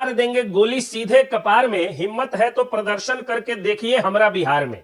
मार देंगे गोली सीधे कपार में, हिम्मत है तो प्रदर्शन करके देखिए हमरा बिहार में।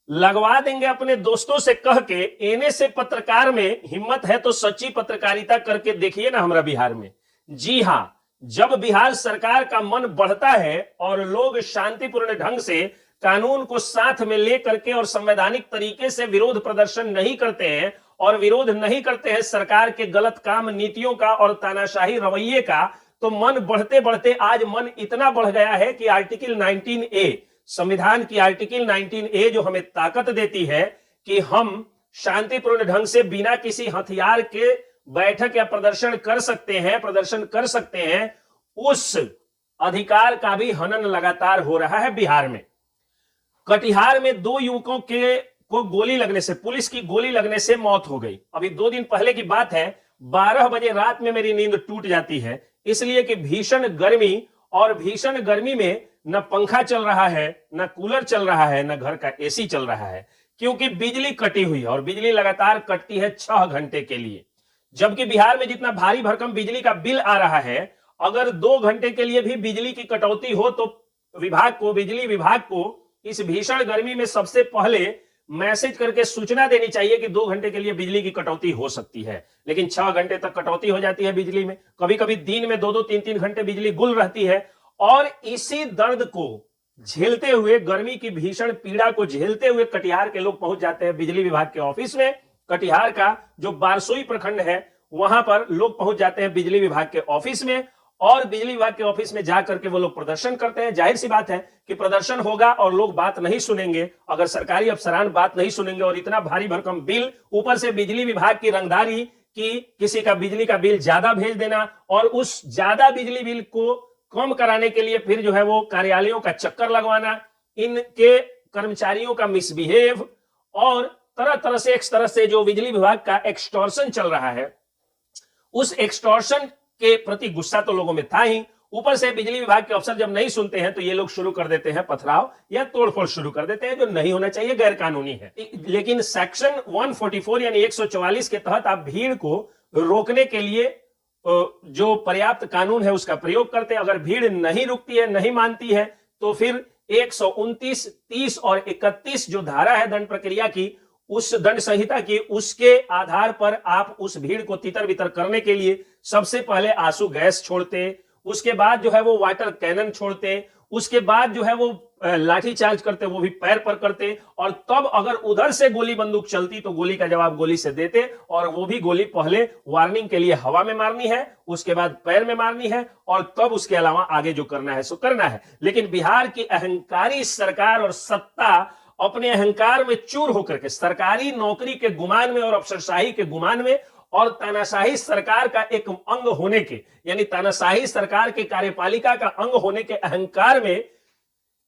लगवा देंगे अपने दोस्तों से कह के एने से पत्रकार में, हिम्मत है तो सच्ची पत्रकारिता करके देखिए ना हमरा बिहार में। जी हां, जब बिहार सरकार का मन बढ़ता है और लोग शांतिपूर्ण ढंग से कानून को साथ में लेकर के और संवैधानिक तरीके से विरोध प्रदर्शन नहीं करते हैं और विरोध नहीं करते हैं सरकार के गलत काम, नीतियों का और तानाशाही रवैये का, तो मन बढ़ते बढ़ते आज मन इतना बढ़ गया है कि आर्टिकल 19A, संविधान की आर्टिकल 19A जो हमें ताकत देती है कि हम शांतिपूर्ण ढंग से बिना किसी हथियार के बैठक या प्रदर्शन कर सकते हैं, उस अधिकार का भी हनन लगातार हो रहा है बिहार में। कटिहार में 2 युवकों को गोली लगने से, पुलिस की गोली लगने से मौत हो गई। अभी 2 दिन पहले की बात है। 12 बजे रात में मेरी नींद टूट जाती है, इसलिए कि भीषण गर्मी, और भीषण गर्मी में न पंखा चल रहा है, न कूलर चल रहा है, न घर का एसी चल रहा है, क्योंकि बिजली कटी हुई है और बिजली लगातार कटती है 6 घंटे के लिए। जबकि बिहार में जितना भारी भरकम बिजली का बिल आ रहा है, अगर 2 घंटे के लिए भी बिजली की कटौती हो तो बिजली विभाग को इस भीषण गर्मी में सबसे पहले मैसेज करके सूचना देनी चाहिए कि 2 घंटे के लिए बिजली की कटौती हो सकती है। लेकिन 6 घंटे तक कटौती हो जाती है बिजली में। कभी कभी दिन में 2-2, 3-3 घंटे बिजली गुल रहती है। और इसी दर्द को झेलते हुए, गर्मी की भीषण पीड़ा को झेलते हुए कटिहार के लोग पहुंच जाते हैं बिजली विभाग के ऑफिस में। कटिहार का जो बारसोई प्रखंड है, वहां पर लोग पहुंच जाते हैं बिजली विभाग के ऑफिस में, और बिजली विभाग के ऑफिस में जाकर के वो लोग प्रदर्शन करते हैं। जाहिर सी बात है कि प्रदर्शन होगा और लोग बात नहीं सुनेंगे। अगर सरकारी अफसरान बात नहीं सुनेंगे और इतना भारी भरकम बिल, ऊपर से बिजली विभाग की रंगदारी कि किसी का बिजली का बिल ज्यादा भेज देना और उस ज्यादा बिजली बिल को कम कराने के लिए फिर जो है वो कार्यालयों का चक्कर लगवाना, इनके कर्मचारियों का मिसबिहेव, और तरह तरह से जो बिजली विभाग का एक्सटॉर्शन चल रहा है, उस एक्सटॉर्शन के प्रति गुस्सा तो लोगों में था ही। ऊपर से बिजली विभाग के अफसर जब नहीं सुनते हैं तो ये लोग शुरू कर देते हैं पथराव या तोड़फोड़ शुरू कर देते हैं, जो नहीं होना चाहिए, गैर कानूनी है। लेकिन सेक्शन 144 यानी 144 के तहत आप भीड़ को रोकने के लिए जो पर्याप्त कानून है उसका प्रयोग करते हैं। अगर भीड़ नहीं रुकती है, नहीं मानती है, तो फिर 129, 30 और 31 जो धारा है दंड प्रक्रिया की, उस दंड संहिता की, उसके आधार पर आप उस भीड़ को तितर बितर करने के लिए सबसे पहले आंसू गैस छोड़ते, उसके बाद जो है वो वाटर कैनन छोड़ते, उसके बाद जो है वो लाठी चार्ज करते, वो भी पैर पर करते, और तब अगर उधर से गोली बंदूक चलती तो गोली का जवाब गोली से देते, और वो भी गोली पहले वार्निंग के लिए हवा में मारनी है, उसके बाद पैर में मारनी है, और तब उसके अलावा आगे जो करना है सो करना है। लेकिन बिहार की अहंकारी सरकार और सत्ता अपने अहंकार में चूर होकर के, सरकारी नौकरी के गुमान में और अफसरशाही के गुमान में और तानाशाही सरकार का एक अंग होने के, यानी तानाशाही सरकार के कार्यपालिका का अंग होने के अहंकार में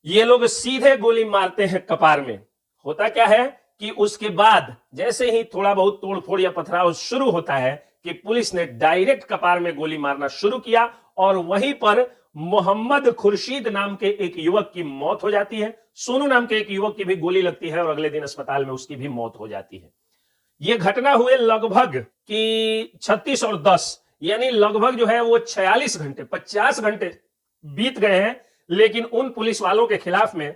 ये लोग सीधे गोली मारते हैं कपार में। होता क्या है कि उसके बाद जैसे ही थोड़ा बहुत तोड़फोड़ या पथराव शुरू होता है कि पुलिस ने डायरेक्ट कपार में गोली मारना शुरू किया, और वहीं पर मोहम्मद खुर्शीद नाम के एक युवक की मौत हो जाती है। सोनू नाम के एक युवक की भी गोली लगती है और अगले दिन अस्पताल में उसकी भी मौत हो जाती है। यह घटना हुए लगभग कि 36 और 10 यानी लगभग जो है वो 46 घंटे, 50 घंटे बीत गए हैं, लेकिन उन पुलिस वालों के खिलाफ में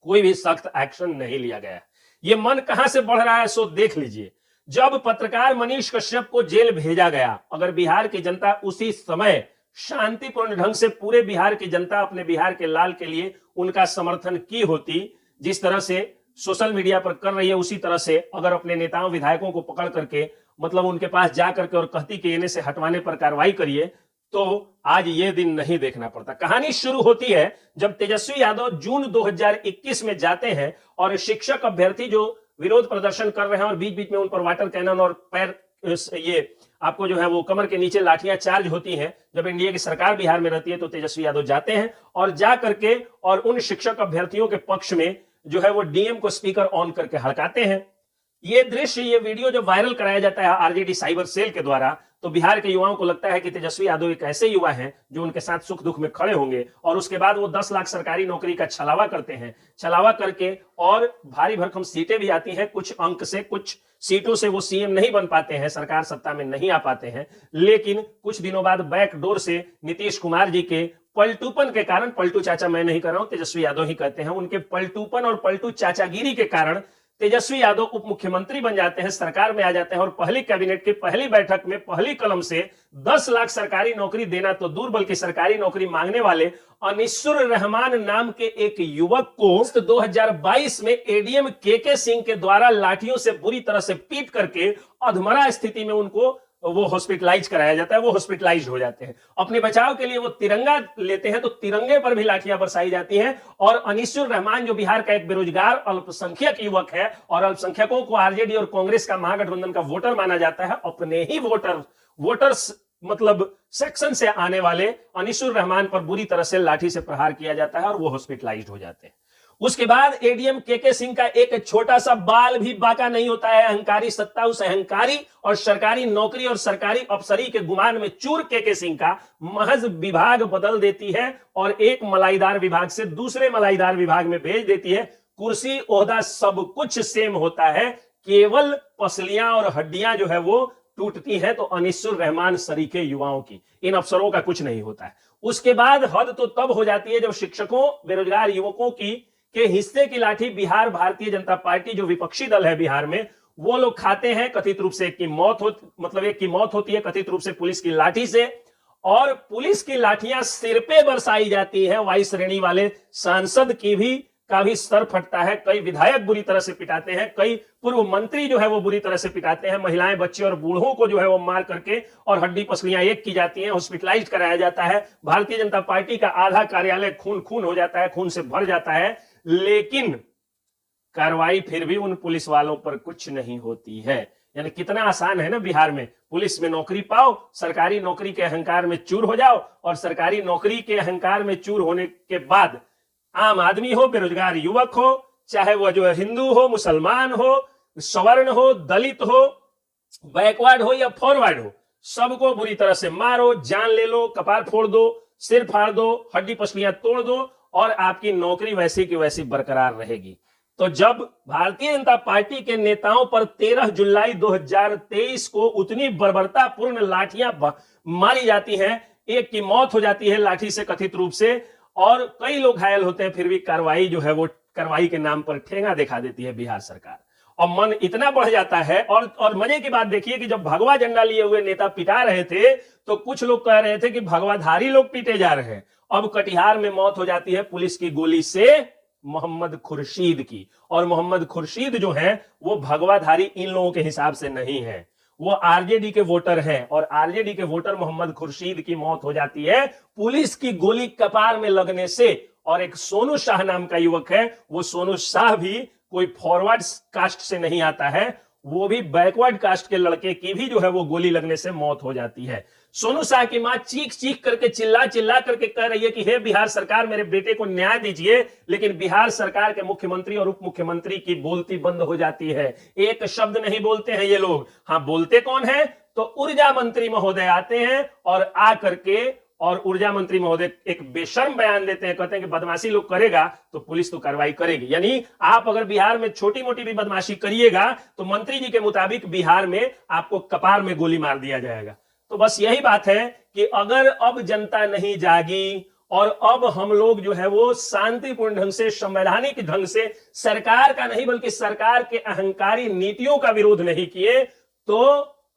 कोई भी सख्त एक्शन नहीं लिया गया। ये मन कहां से बढ़ रहा है सो देख लीजिए। जब पत्रकार मनीष कश्यप को जेल भेजा गया, अगर बिहार की जनता उसी समय शांतिपूर्ण ढंग से, पूरे बिहार की जनता अपने बिहार के लाल के लिए उनका समर्थन की होती, जिस तरह से सोशल मीडिया पर कर रही है, उसी तरह से अगर अपने नेताओं विधायकों को पकड़ करके, मतलब उनके पास जा करके और कहती कि इन्हें से हटवाने पर कार्रवाई करिए, तो आज ये दिन नहीं देखना पड़ता। कहानी शुरू होती है जब तेजस्वी यादव जून 2021 में जाते हैं और शिक्षक अभ्यर्थी जो विरोध प्रदर्शन कर रहे हैं और बीच बीच में उन पर वाटर कैनन और पैर, ये आपको जो है वो कमर के नीचे लाठियां चार्ज होती हैं। जब एनडीए की सरकार बिहार में रहती है तो तेजस्वी यादव जाते हैं और जा करके और उन शिक्षक अभ्यर्थियों के पक्ष में जो है वो डीएम को स्पीकर ऑन करके हड़काते हैं। ये दृश्य, ये वीडियो जो वायरल कराया जाता है आरजेडी साइबर सेल के द्वारा, तो बिहार के युवाओं को लगता है कि तेजस्वी यादव एक ऐसे युवा हैं जो उनके साथ सुख दुख में खड़े होंगे, और उसके बाद वो 10 लाख सरकारी नौकरी का छलावा करते हैं। छलावा करके और भारी भरकम सीटें भी आती हैं, कुछ अंक से, कुछ सीटों से वो सीएम नहीं बन पाते हैं, सरकार सत्ता में नहीं आ पाते हैं, लेकिन कुछ दिनों बाद बैकडोर से नीतीश कुमार जी के पलटूपन के कारण, पलटू चाचा मैं नहीं कर रहा हूं, तेजस्वी यादव ही कहते हैं, उनके पलटूपन और पलटू चाचागिरी के कारण तेजस्वी यादव उप मुख्यमंत्री बन जाते हैं, सरकार में आ जाते हैं और पहली कैबिनेट की पहली बैठक में पहली कलम से 10 लाख सरकारी नौकरी देना तो दूर, बल्कि सरकारी नौकरी मांगने वाले अनिसुर रहमान नाम के एक युवक को 2022 में एडीएम के सिंह के द्वारा लाठियों से बुरी तरह से पीट करके अधमरा स्थिति में उनको वो हॉस्पिटलाइज कराया जाता है, वो हॉस्पिटलाइज हो जाते हैं। अपने बचाव के लिए वो तिरंगा लेते हैं तो तिरंगे पर भी लाठियां बरसाई जाती हैं। और अनिसुर रहमान जो बिहार का एक बेरोजगार अल्पसंख्यक युवक है और अल्पसंख्यकों को आरजेडी और कांग्रेस का महागठबंधन का वोटर माना जाता है, अपने ही वोटर्स मतलब सेक्शन से आने वाले अनिसुर रहमान पर बुरी तरह से लाठी से प्रहार किया जाता है और वो हॉस्पिटलाइज हो जाते हैं। उसके बाद एडीएम के सिंह का एक छोटा सा बाल भी बाका नहीं होता है। अहंकारी सत्ता उस अहंकारी और सरकारी नौकरी और सरकारी अफसरी के गुमान में चूर के सिंह का महज विभाग बदल देती है और एक मलाईदार विभाग से दूसरे मलाईदार विभाग में भेज देती है। कुर्सी ओहदा सब कुछ सेम होता है, केवल पसलियां और हड्डियां जो है वो टूटती है। तो अनिसुर रहमान सरीखे युवाओं की, इन अफसरों का कुछ नहीं होता है। उसके बाद हद तो तब हो जाती है जब शिक्षकों, बेरोजगार युवकों के हिस्से की लाठी बिहार भारतीय जनता पार्टी जो विपक्षी दल है बिहार में, वो लोग खाते हैं। कथित रूप से एक की मौत होती है कथित रूप से पुलिस की लाठी से, और पुलिस की लाठियां सिर पे बरसाई जाती है। वायु श्रेणी वाले सांसद का भी सर फटता है। कई विधायक बुरी तरह से पिटाते हैं, कई पूर्व मंत्री जो है वो बुरी तरह से पिटाते हैं। महिलाएं, बच्चे और बूढ़ों को जो है वो मार करके और हड्डी पसलियां एक की जाती हैं, हॉस्पिटलाइज कराया जाता है। भारतीय जनता पार्टी का आधा कार्यालय खून हो जाता है, खून से भर जाता है। लेकिन कार्रवाई फिर भी उन पुलिस वालों पर कुछ नहीं होती है। यानी कितना आसान है ना, बिहार में पुलिस में नौकरी पाओ, सरकारी नौकरी के अहंकार में चूर हो जाओ, और सरकारी नौकरी के अहंकार में चूर होने के बाद आम आदमी हो, बेरोजगार युवक हो, चाहे वह जो है हिंदू हो, मुसलमान हो, सवर्ण हो, दलित हो, बैकवर्ड हो या फॉरवर्ड हो, सबको बुरी तरह से मारो, जान ले लो, कपार फोड़ दो, सिर फाड़ दो, हड्डी पसलियां तोड़ दो, और आपकी नौकरी वैसी की वैसी बरकरार रहेगी। तो जब भारतीय जनता पार्टी के नेताओं पर 13 जुलाई 2023 को उतनी बर्बरतापूर्ण लाठियां मारी जाती हैं, एक की मौत हो जाती है लाठी से कथित रूप से, और कई लोग घायल होते हैं, फिर भी कार्रवाई जो है वो कार्रवाई के नाम पर ठेंगा दिखा देती है बिहार सरकार। और मन इतना बढ़ जाता है। और मजे की बात देखिए कि जब भगवा झंडा लिए हुए नेता पिटा रहे थे तो कुछ लोग कह रहे थे कि भगवाधारी लोग पीटे जा रहे हैं। अब कटिहार में मौत हो जाती है पुलिस की गोली से मोहम्मद खुर्शीद की, और मोहम्मद खुर्शीद जो है वो भगवाधारी इन लोगों के हिसाब से नहीं है, वो आरजेडी के वोटर हैं। और आरजेडी के वोटर मोहम्मद खुर्शीद की मौत हो जाती है पुलिस की गोली कपार में लगने से। और एक सोनू शाह नाम का युवक है, वो सोनू शाह भी कोई फॉरवर्ड कास्ट से नहीं आता है, वो भी बैकवर्ड कास्ट के लड़के की भी जो है वो गोली लगने से मौत हो जाती है। सोनू शाह की मां चीख चीख करके, चिल्ला करके कह रही है कि हे बिहार सरकार, मेरे बेटे को न्याय दीजिए। लेकिन बिहार सरकार के मुख्यमंत्री और उप मुख्यमंत्री की बोलती बंद हो जाती है, एक शब्द नहीं बोलते हैं ये लोग। हाँ, बोलते कौन है? तो ऊर्जा मंत्री महोदय आते हैं और आ करके, और ऊर्जा मंत्री महोदय एक बेशर्म बयान देते हैं, कहते हैं कि बदमाशी लोग करेगा तो पुलिस तो कार्रवाई करेगी। यानी आप अगर बिहार में छोटी मोटी भी बदमाशी करिएगा तो मंत्री जी के मुताबिक बिहार में आपको कपार में गोली मार दिया जाएगा। तो बस यही बात है कि अगर अब जनता नहीं जागी और अब हम लोग जो है वो शांतिपूर्ण ढंग से, संवैधानिक ढंग से सरकार का नहीं बल्कि सरकार के अहंकारी नीतियों का विरोध नहीं किए, तो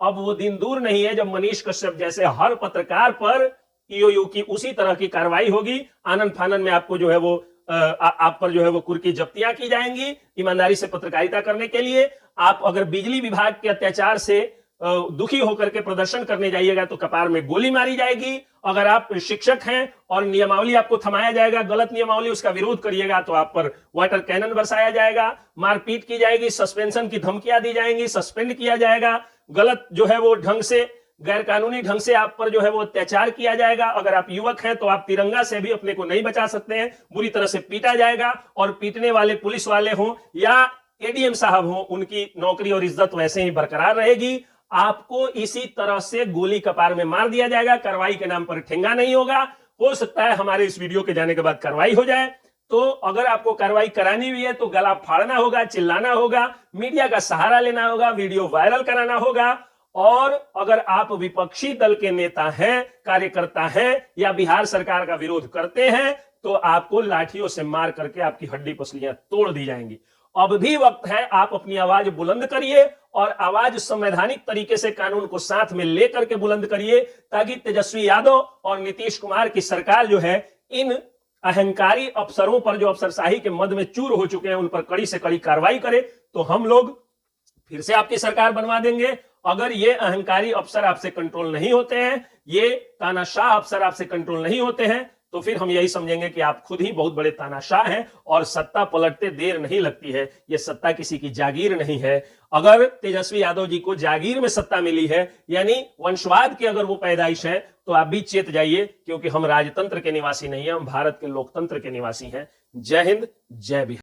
अब वो दिन दूर नहीं है जब मनीष कश्यप जैसे हर पत्रकार पर ईओयू की उसी तरह की कार्रवाई होगी। आनंद फानन में आपको जो है वो आप पर जो है वो कुर्की जब्तियां की जाएंगी ईमानदारी से पत्रकारिता करने के लिए। आप अगर बिजली विभाग के अत्याचार से दुखी होकर के प्रदर्शन करने जाइएगा तो कपार में गोली मारी जाएगी। अगर आप शिक्षक हैं और नियमावली आपको थमाया जाएगा, गलत नियमावली, उसका विरोध करिएगा तो आप पर वाटर कैनन बरसाया जाएगा, मारपीट की जाएगी, सस्पेंशन की धमकियां दी जाएंगी, सस्पेंड किया जाएगा, गलत जो है वो ढंग से, गैर कानूनी ढंग से आप पर जो है वो अत्याचार किया जाएगा। अगर आप युवक हैं तो आप तिरंगा से भी अपने को नहीं बचा सकते हैं, बुरी तरह से पीटा जाएगा। और पीटने वाले पुलिस वाले हों या एडीएम साहब हों, उनकी नौकरी और इज्जत वैसे ही बरकरार रहेगी। आपको इसी तरह से गोली कपार में मार दिया जाएगा, कार्रवाई के नाम पर ठेंगा नहीं होगा। हो सकता है हमारे इस वीडियो के जाने के बाद कार्रवाई हो जाए, तो अगर आपको कार्रवाई करानी भी है तो गला फाड़ना होगा, चिल्लाना होगा, मीडिया का सहारा लेना होगा, वीडियो वायरल कराना होगा। और अगर आप विपक्षी दल के नेता हैं, कार्यकर्ता हैं या बिहार सरकार का विरोध करते हैं तो आपको लाठियों से मार करके आपकी हड्डी पसलियां तोड़ दी जाएंगी। अब भी वक्त है, आप अपनी आवाज बुलंद करिए और आवाज संवैधानिक तरीके से कानून को साथ में लेकर के बुलंद करिए, ताकि तेजस्वी यादव और नीतीश कुमार की सरकार जो है इन अहंकारी अफसरों पर, जो अफसरशाही के मद में चूर हो चुके हैं, उन पर कड़ी से कड़ी कार्रवाई करे। तो हम लोग फिर से आपकी सरकार बनवा देंगे। अगर ये अहंकारी अफसर आपसे कंट्रोल नहीं होते हैं, ये तानाशाह अफसर आपसे कंट्रोल नहीं होते हैं, तो फिर हम यही समझेंगे कि आप खुद ही बहुत बड़े तानाशाह हैं और सत्ता पलटते देर नहीं लगती है। ये सत्ता किसी की जागीर नहीं है। अगर तेजस्वी यादव जी को जागीर में सत्ता मिली है, यानी वंशवाद की अगर वो पैदाइश है, तो आप भी चेत जाइए, क्योंकि हम राजतंत्र के निवासी नहीं है, हम भारत के लोकतंत्र के निवासी हैं। जय हिंद, जय बिहार।